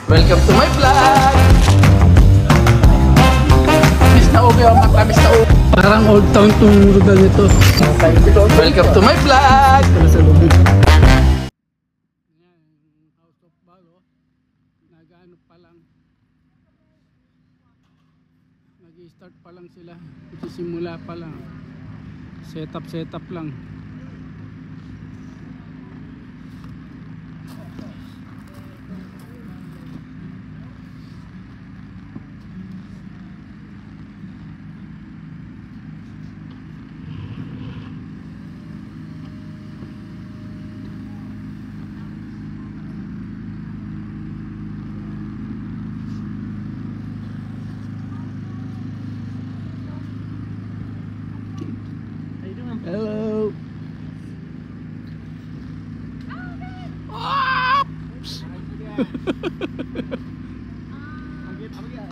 Welcome to my vlog! Miss na ubi ang mata, miss na ubi. Parang old town tong ruda nito. Welcome to my vlog! Sa lubid. Ayan, House of Balo. Nag-ano pa lang. Nag-start pa lang sila. Nagsisimula pa lang. Setup lang. Hello. Oops. I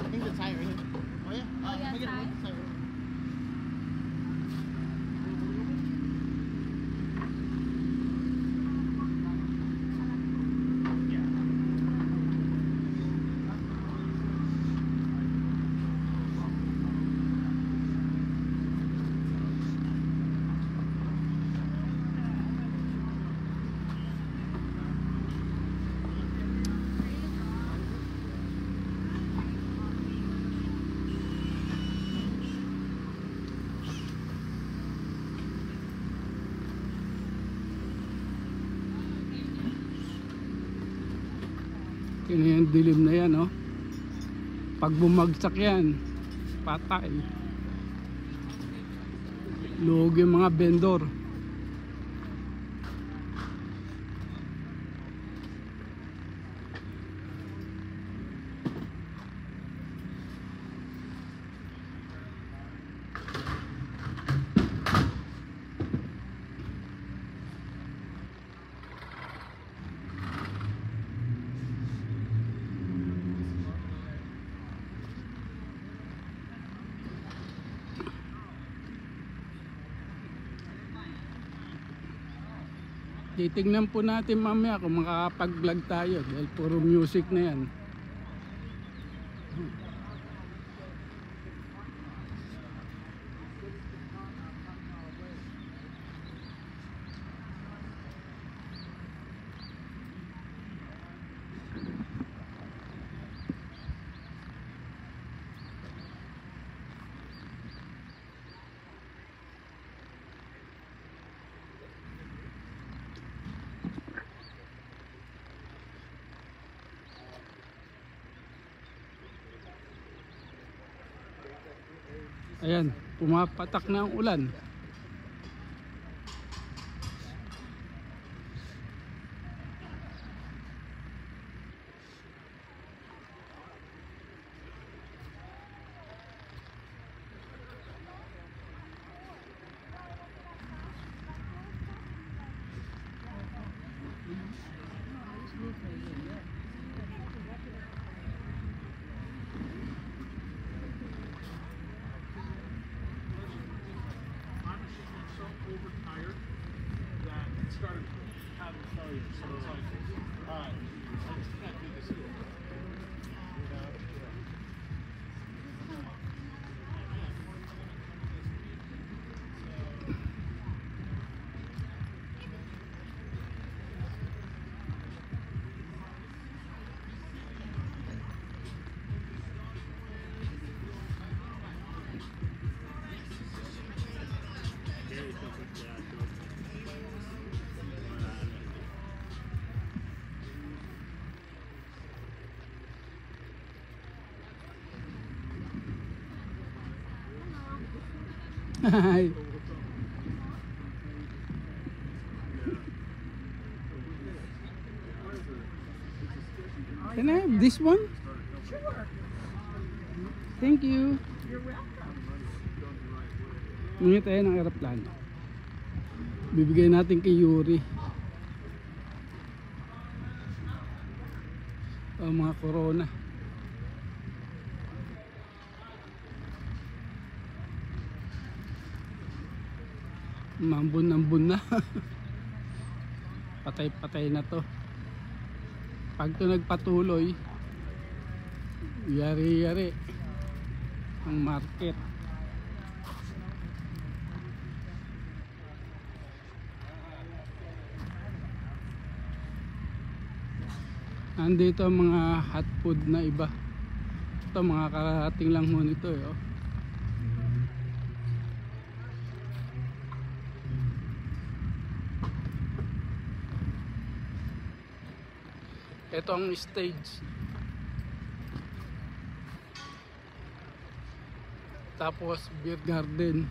think the tire right here. Oh yeah? Oh, yeah, I'll get tire. a tire. Yung dilim na yan, oh. Pag bumagsak yan, patay. Luog yung mga vendor. Titignan po natin mamaya kung makakapag-vlog tayo dahil puro music na yan. Ayan, pumapatak na ang ulan. Overtired that it started having failure. So it's like, I just can't do this here. You know? Hi. Can I have this one? Sure. Thank you. You're welcome. Mungi tayo ng aeroplano. Bibigay natin kay Yuri. Mga corona. Mambun na. Patay-patay na to. Pag ito nagpatuloy, Yari-yari ang market. Nandito ang mga hot food na iba. Ito mga karating lang mo nito eh, oh. Ito ang stage. Tapos beer garden.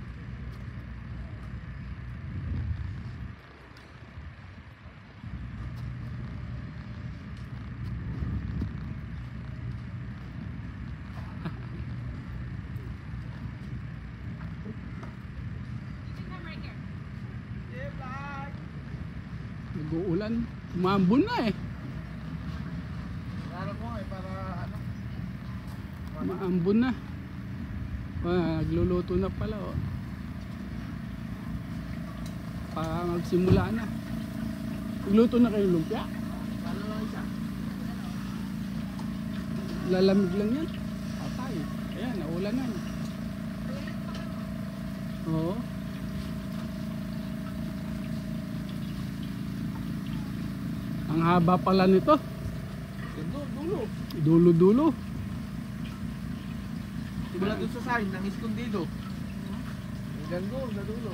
Nag-uulan. Umambon na eh. Alam mo eh, para ano? Maambon na. Nagluluto na pala oh. Para magsimula na. Nagluto na kayo lumpia. Ano lang isa? Lalamig lang yan. Patay. Ayan, naulan na. Oo. Ang haba pala nito. Dulo. Dulo-dulo. Simula dun sa sign ng escondido. Hanggang doon, sa dulo.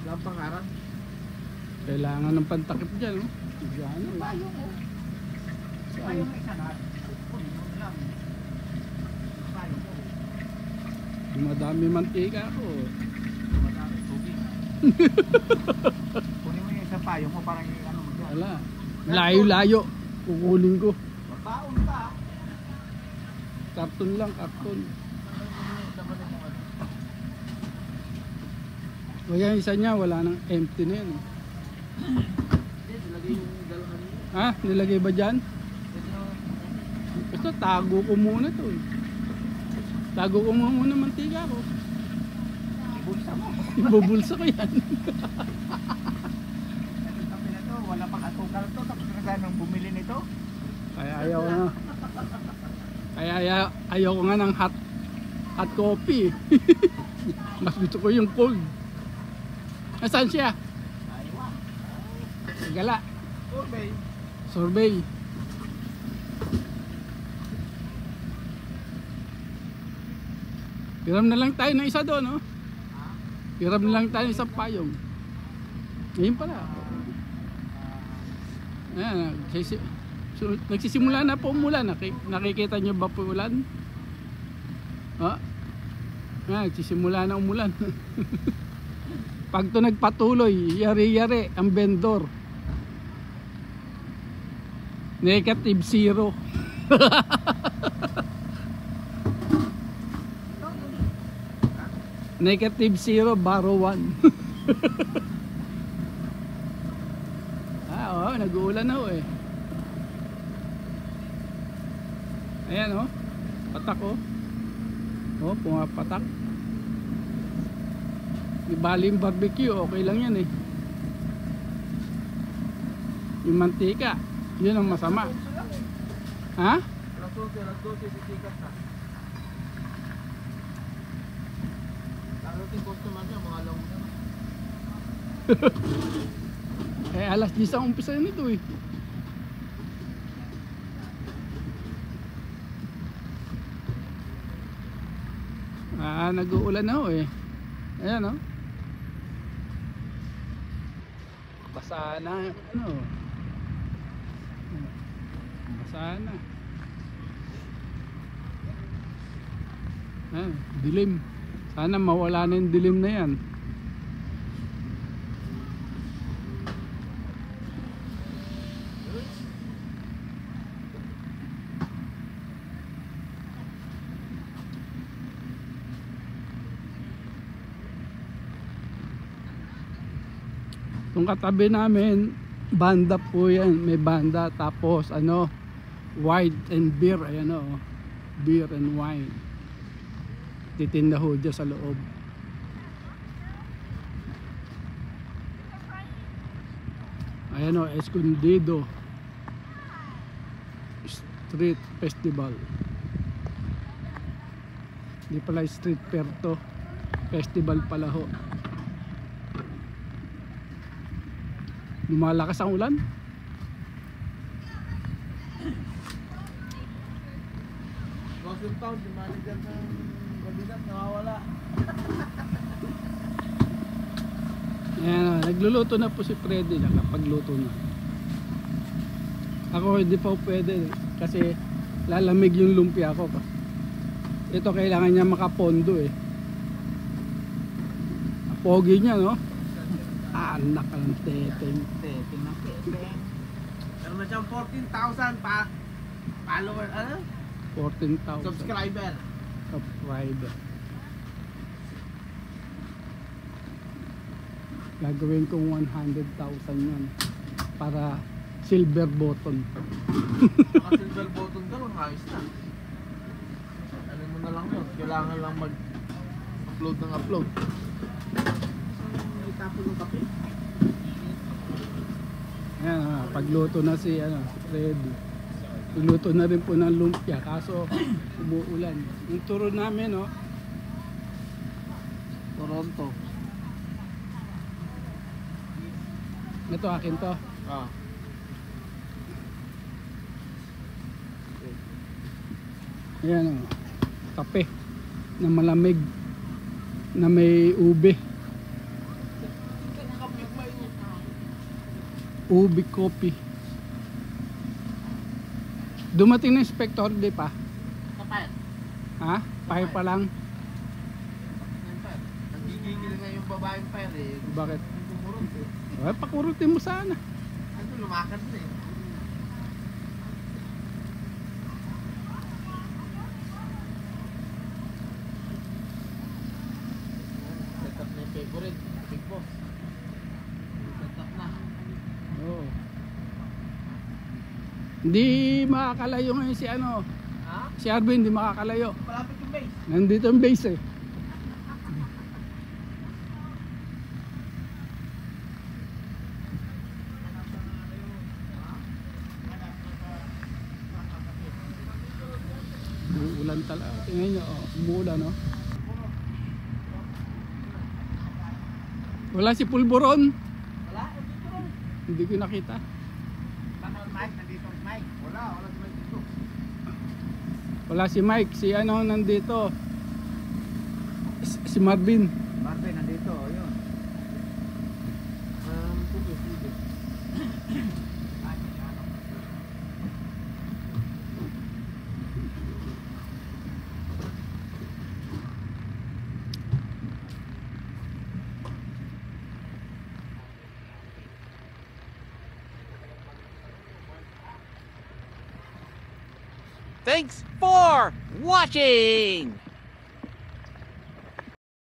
Walang pangarang. Kailangan ng pantakip dyan, oh. Diyan, oh. Payong mo. Saan? Payong may isa na. Kunin mo lang. Payong mo. Dumadami mantika ako. Madami, tubig. Kunin mo yung isang payong mo parang yung ano mo dyan. Wala. Layo-layo. Kukunin ko. Magbaon ka. Karton lang, karton. Kaya yung isa niya, wala nang empty na yan. Hindi, nilagay yung dalahan mo. Ha? Nilagay ba dyan? Ito, Basta tago ko muna to eh. Tago ko muna mantika ko. ibulsa mo. Ibubulsa ko yan. Ito kape na to, wala pang atukal to. Tapos na nang bumili nito. Kaya ayaw ko nga. Kaya ayaw ko nga ng hot coffee. Mas gusto ko yung cold. Nasaan siya? Aywa. Gala. Survey. Sorbet. Hiram na lang tayo ng isa doon, no? Hiram na lang tayo ng isang payong. Ngayon pala. Ayan, nagsisimula na po umulan. Nakikita nyo ba po ulan? Ayan, nagsisimula na umulan. Pag to nagpatuloy, yari-yari ang vendor. Negative 0. Negative 0, baro 1. Oo, nag-uulan na ho eh. Ayan oh, patak oh. Oh, pumapatak. Di bali yung barbecue, okay lang yan eh. Yung mantika, yun ang masama. Ha? Alas 12, sisikat na. Darating customer niya, mga alaw na. Eh alas 10 ang umpisa nito eh. Nag-uulan na ho eh. Ayan oh. Basa na ano. Basa na. Dilim. Sana mawala na yung dilim na yan. Itong katabi namin, banda po yan. May banda. Tapos ano, wine and beer. Ayan o. Beer and wine. Titinda ho dyan sa loob. Ayan o, escondido. Street Festival. Di pala street fair to. Festival pala ho. Lumalakas ang ulan. Gossip Town, si manager ng kabinet, nakawala. Ayan, nagluluto na po si Freddy. Nakapagluto na. Ako hindi pa pwede kasi lalamig yung lumpia ko. Ito kailangan niya makapondo eh. Pogi niya, no? Anak ng teteng. Teteng na teteng. Meron na siyang 14,000 pa follower, 14,000 subscriber. subscriber. Gagawin kong 100,000 yun para silver button. Saka silver button ka, ayos na. Ano mo na lang yun, kailangan lang mag-upload ng upload. Itapon yung kape. Ayan, pagluto na si Freddy. Luto na rin po ng lumpia kaso umuulan. Yung turo namin, no? Toronto. Ito akin to. Ah. Ayan, kape na malamig na may ube. Ube coffee. Dumating na inspector, di pa? Kapal. Ha? Pahay pa lang. Nagigigil nga yung babaeng fire eh. Bakit? Kumurot eh. Ay, pakurutin mo sana. Ano, lumakad na eh. Set up na yung favorite. Big boss. Set up na. Oo. Hindi makakalayo ngayon si Ha? si Arvin, hindi makakalayo. Malapit yung base. Nandito ang base eh. Uulan talaga. Tingnan nyo, umuulan, no? Wala si Pulboron. Wala? Nandito rin. Hindi ko nakita. Baka Mike, nandito ang Mike. Wala si Mike dito. Wala si Mike. Si nandito. Si Marvin. Marvin, nandito. Yun. Sige. Thanks for watching!